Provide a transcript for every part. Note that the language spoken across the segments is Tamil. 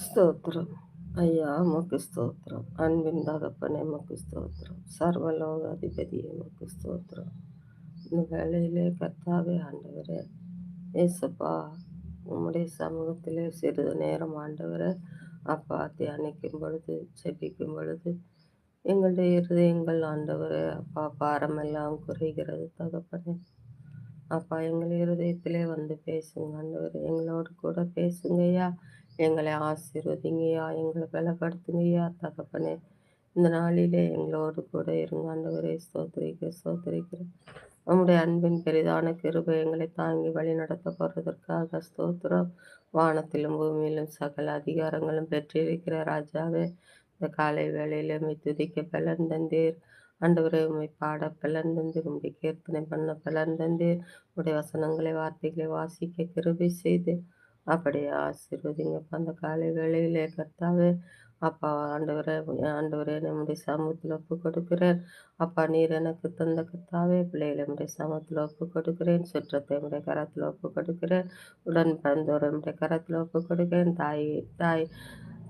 ஸ்தோத்திரம். ஐயா உமக்கு ஸ்தோத்திரம். அன்பின் தகப்பனே உமக்கு ஸ்தோத்திரம். சர்வலோக அதிபதியே உமக்கு ஸ்தோத்திரம். இந்த வேளையிலே கர்த்தாவே ஆண்டவரே, ஏசப்பா உம்முடைய சமூகத்திலே சிறிது நேரம் ஆண்டவரே, அப்பா தியானிக்கும் பொழுது, ஜெபிக்கும் பொழுது, எங்களுடைய இருதயங்கள் ஆண்டவரே, அப்பா பாரமெல்லாம் குறைகிறது தகப்பனே. அப்பா எங்கள் இருதயத்திலே வந்து பேசுங்க ஆண்டவரே, எங்களோடு கூட பேசுங்கய்யா. எங்களை ஆசீர்வதிங்கய்யா, எங்களை பலப்படுத்துங்கய்யா தகப்பனே. இந்த நாளிலே எங்களோடு கூட இருங்க ஆண்டவரே. ஸ்தோத்திரிக்கிறேன் ஸ்தோத்திரிக்கிறேன். உம்முடைய அன்பின் பெரிதான கிருபை எங்களை தாங்கி வழி நடத்த போறதற்காக ஸ்தோத்திரம். வானத்திலும் பூமியிலும் சகல அதிகாரங்களும் பெற்றிருக்கிற ராஜாவே, இந்த காலை வேளையில உம்மை துதிக்க பலன் தந்தீர். ஆண்டவரே உம்மை பாட பலன் தந்தீர். உம்முடைய கீர்த்தனை பண்ண பலன் தந்தீர். உம்முடைய வசனங்களை வார்த்தைகளை வாசிக்க கிருபை செய்து அப்படியே ஆசீர்வதிங்கப்பா. அந்த காலை வேளையிலே கர்த்தாவே, அப்பா ஆண்டவரே, ஆண்டவரே நம்முடைய சமூகத்தில் ஒப்பு கொடுக்கிறேன். அப்பா நீர் எனக்கு தந்த கர்த்தாவே, பிள்ளைகளை நம்முடைய சமூகத்தில் ஒப்பு கொடுக்கிறேன். சுற்றத்தை நம்முடைய கரத்தில் ஒப்பு கொடுக்கிறேன். உடன் பிறந்தோர் நம்முடைய கரத்தில் ஒப்பு கொடுக்கிறேன். தாய்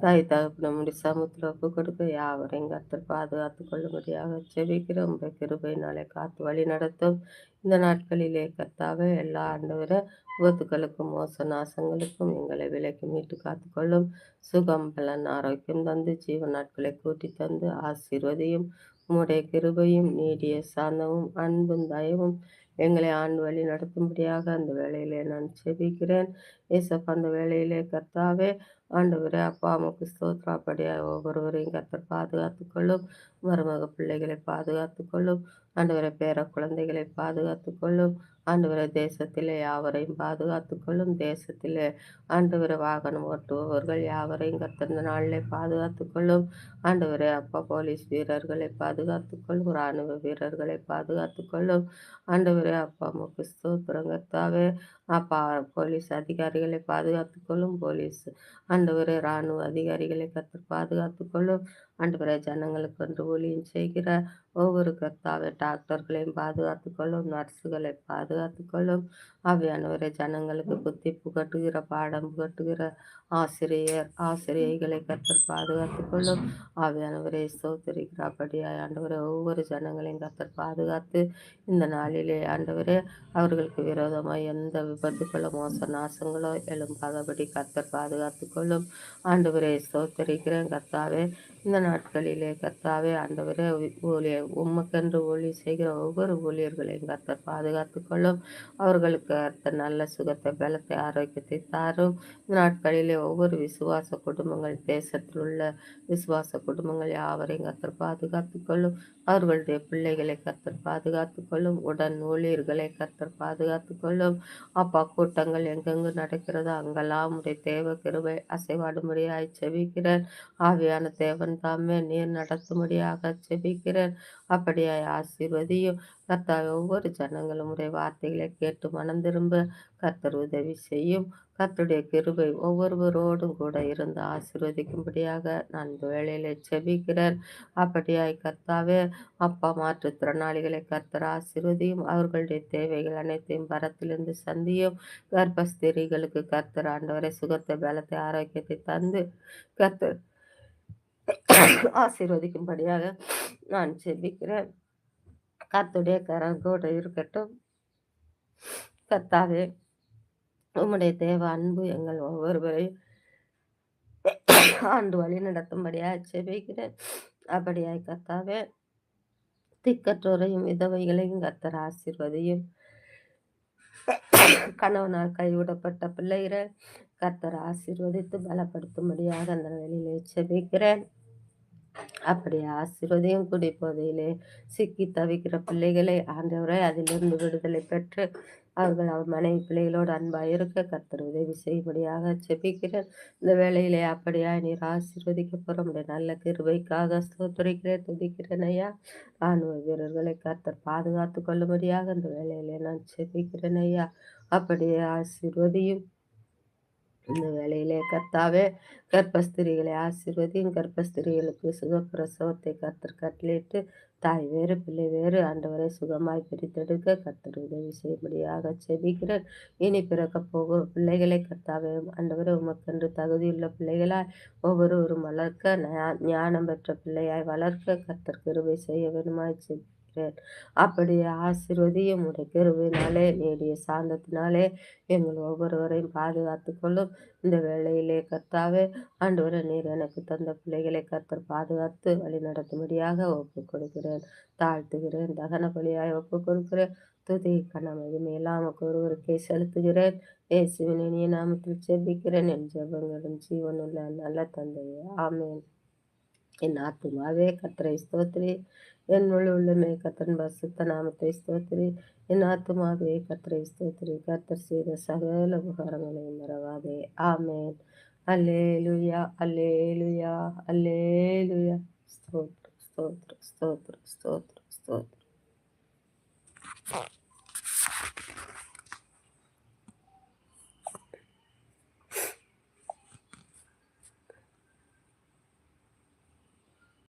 தாய் தகப்பன் நம்முடைய சமூகத்தில் ஒப்பு கொடுக்க யாவரையும் கர்த்தர் பாதுகாத்து கொள்ளும்படியாக ஜெபிக்கிறோம். உம்முடைய கிருபையினாலே காத்து வழி நடத்தும். இந்த நாட்களிலே கர்த்தாவே எல்லா ஆண்டவரை விபத்துக்களுக்கும் மோச நாசங்களுக்கும் எங்களை விலக்கி மீட்டு காத்துக்கொள்ளும். சுகம் பலன் ஆரோக்கியம் தந்து ஜீவ நாட்களை கூட்டி தந்து ஆசீர்வதியும். உம்முடைய கிருபையும் நீடிய சாந்தமும் அன்பும் தயவும் எங்களை ஆண்டு வழி நடத்தும்படியாக அந்த வேளையிலே நான் செபிக்கிறேன். ஏசப்பா அந்த வேளையிலே கர்த்தாவே ஆண்டவரே, அப்பா உமக்கு ஸ்தோத்திரம். அப்படியாக ஒவ்வொருவரையும் கர்த்தர் பாதுகாத்துக் கொள்ளும். மருமக பிள்ளைகளை பாதுகாத்துக் கொள்ளும். ஆண்டவரே பேர குழந்தைகளை பாதுகாத்துக் கொள்ளும். ஆண்டவரே தேசத்திலே யாவரையும் பாதுகாத்துக் கொள்ளும். தேசத்திலே ஆண்டவரே வாகனம் ஓட்டுபவர்கள் யாவரையும் கர்த்தர் இந்த நாளிலே பாதுகாத்துக் கொள்ளும். ஆண்டவரே அப்பா போலீஸ் வீரர்களை பாதுகாத்துக் கொள்ளும். இராணுவ வீரர்களை பாதுகாத்துக் கொள்ளும். ஆண்டவரே அப்பா உமக்கு ஸ்தோத்திரம் கர்த்தாவே. அப்பா போலீஸ் அதிகாரிகளை பாதுகாத்துக் கொள்ளும். போலீஸ் ஆண்டவரே இராணுவ அதிகாரிகளை கர்த்தர் பாதுகாத்துக் கொள்ளும். ஆண்டவரே ஜனங்களுக்கு என்று ஊழியம் செய்கிற ஒவ்வொரு கர்த்தாவே டாக்டர்களையும் பாதுகாத்துக் கொள்ளும். நர்ஸுகளை பாதுகாத்துக் கொள்ளும். ஆவியானவரை ஜனங்களுக்கு புத்தி புகட்டுகிற பாடம் புகட்டுகிற ஆசிரியைகளை கர்த்தர் பாதுகாத்துக் கொள்ளும். ஆவியானவரை ஸ்தோத்திரிக்கிறபடியாய் ஆண்டவரை ஒவ்வொரு ஜனங்களையும் கர்த்தர் பாதுகாத்து இந்த நாளிலே ஆண்டவரே அவர்களுக்கு விரோதமாய் எந்த விபத்துக்களோ மோச நாசங்களோ எழும்பாதபடி கர்த்தர் பாதுகாத்துக் கொள்ளும். ஆண்டவரே ஸ்தோத்திரிக்கிறேன் கர்த்தாவே. இந்த நாட்களிலே கர்த்தாவே ஆண்டவரே உமக்கென்று ஊழியம் செய்கிற ஒவ்வொரு ஊழியர்களையும் கர்த்தர் பாதுகாத்துக் கொள்ளும். அவர்களுக்கு கர்த்தர் நல்ல சுகத்தை பலத்தை ஆரோக்கியத்தை தாரும். இந்த நாட்களிலே ஒவ்வொரு விசுவாச குடும்பங்கள் தேசத்தில் உள்ள விசுவாச குடும்பங்கள் யாவரையும் கர்த்தர் பாதுகாத்துக் கொள்ளும். அவர்களுடைய பிள்ளைகளை கர்த்தர் பாதுகாத்துக் கொள்ளும். உடன் ஊழியர்களை கர்த்தர் பாதுகாத்துக் கொள்ளும். அப்பா கூட்டங்கள் எங்கெங்கு நடக்கிறதோ அங்கெல்லாம் உடைய தேவ கிருபை அசைவாடும்படியாய் செபிக்கிறேன். ஆவியான தேவன் தாமே நீர் நடத்தும்படியாக செபிக்கிறேன். அப்படியாய் ஆசீர்வதியும். கர்த்தாவே ஒவ்வொரு ஜனங்களும் உடைய வார்த்தைகளை கேட்டு மனம் திரும்ப கர்த்தர் உதவி செய்யும். கர்த்தருடைய கிருபை ஒவ்வொருவரோடும் கூட இருந்து ஆசீர்வதிக்கும்படியாக நான் இந்த வேளையிலே செபிக்கிறேன். அப்படியாய் கர்த்தாவே அப்பா மாற்றுத்திறனாளிகளை கர்த்தர் ஆசீர்வதியும். அவர்களுடைய தேவைகள் அனைத்தையும் பரத்திலிருந்து சந்தியும். கர்ப்பஸ்திரிகளுக்கு கர்த்தர் ஆண்டவரை சுகத்தை பலத்தை ஆரோக்கியத்தை தந்து கர்த்தர் ஆசீர்வதிக்கும்படியாக நான் ஜெபிக்கிறேன். கர்த்தருடைய கரம் கூட இருக்கட்டும். கர்த்தாவே உம்முடைய தேவ அன்பு எங்கள் ஒவ்வொருவரையும் ஆண்டு வழி நடத்தும்படியாக ஜெபிக்கிறேன். அப்படியாய் கர்த்தாவே திக்கற்றோரையும் விதவைகளையும் கர்த்தர் ஆசீர்வதியும். கணவனால் கைவிடப்பட்ட பிள்ளைகளை கர்த்தர் ஆசீர்வதித்து பலப்படுத்தும்படியாக அந்த வேளையிலே ஜெபிக்கிறேன். அப்படி ஆசீர்வதியும். குடிபோதையிலே சிக்கி தவிக்கிற பிள்ளைகளை ஆண்டவரை அதிலிருந்து விடுதலை பெற்று அவர்கள் அவர் மனைவி பிள்ளைகளோடு அன்பாக இருக்க கர்த்தர் உதவி செய்யும்படியாக ஜெபிக்கிறேன். இந்த வேளையிலே அப்படியாய் நீர் ஆசீர்வதிக்க போகிற உடைய நல்ல கிருபைக்காக ஸ்தோத்திரிக்கிறேன் துதிக்கிறேன் ஐயா. ராணுவ வீரர்களை கர்த்தர் பாதுகாத்து கொள்ளும்படியாக இந்த வேளையிலே நான் ஜெபிக்கிறேன் ஐயா. அப்படியே ஆசீர்வதியும். இந்த வேளையிலே கர்த்தாவே, கர்ப்பஸ்திரிகளை ஆசீர்வதியும். கர்ப்பஸ்திரிகளுக்கு சுகப்பிரசவத்தை கர்த்தர் கட்டளையிட்டு, தாய் வேறு, பிள்ளை வேறு ஆண்டவரை சுகமாய் பிரித்தெடுக்க கர்த்தர் உதவி செய்யும்படியாக ஜெபிக்கிறேன். இனி பிறக்கப் போகும் பிள்ளைகளை கர்த்தாவே ஆண்டவரே உமக்கென்று தகுதியுள்ள பிள்ளைகளாய் ஒவ்வொருவரும் வளர்க்க, ஞானம் பெற்ற பிள்ளையாய் வளர்க்க கர்த்தர் கிருபை செய்ய வேண்டுமாய் ஜெபிக்கிறேன். அப்படியே ஆசீர்வதியும். உடைய கிருபையினாலே, நீடிய சாந்தத்தினாலே எங்கள் ஒவ்வொருவரையும் பாதுகாத்துக் கொள்ளும். இந்த வேளையிலே கர்த்தாவே ஆண்டவரே, நீர் எனக்கு தந்த பிள்ளைகளை கர்த்தர் பாதுகாத்து வழி நடத்தும்படியாக ஒப்புக் கொடுக்கிறேன், தாழ்த்துகிறேன், தகன பலியாய் ஒப்புக் கொடுக்கிறேன். துதி கன மகிமையெல்லாம் உமக்கு ஒருவருக்கே செலுத்துகிறேன். இயேசுவின் இனிய நாமத்தில் ஜெபிக்கிறேன். என் ஜெபங்களும் ஜீவனுள்ள நல்ல தந்தையே, ஆமென். என் ஆத்துமாவே கர்த்தரை ஸ்தோத்திரி, என் முழு உள்ளமே கர்த்தரின் பரிசுத்த நாமத்தை ஸ்தோத்திரி. என் ஆத்துமாவே கர்த்தரை ஸ்தோத்திரி, கர்த்தர் செய்த சகல உபகாரங்களையும் மறவாதே. ஆமென். அல்லேலூயா, அல்லேலூயா, அல்லேலூயா. ஸ்தோத்திரம், ஸ்தோத்திரம், ஸ்தோத்திரம், ஸ்தோத்திரம், ஸ்தோத்திரம்.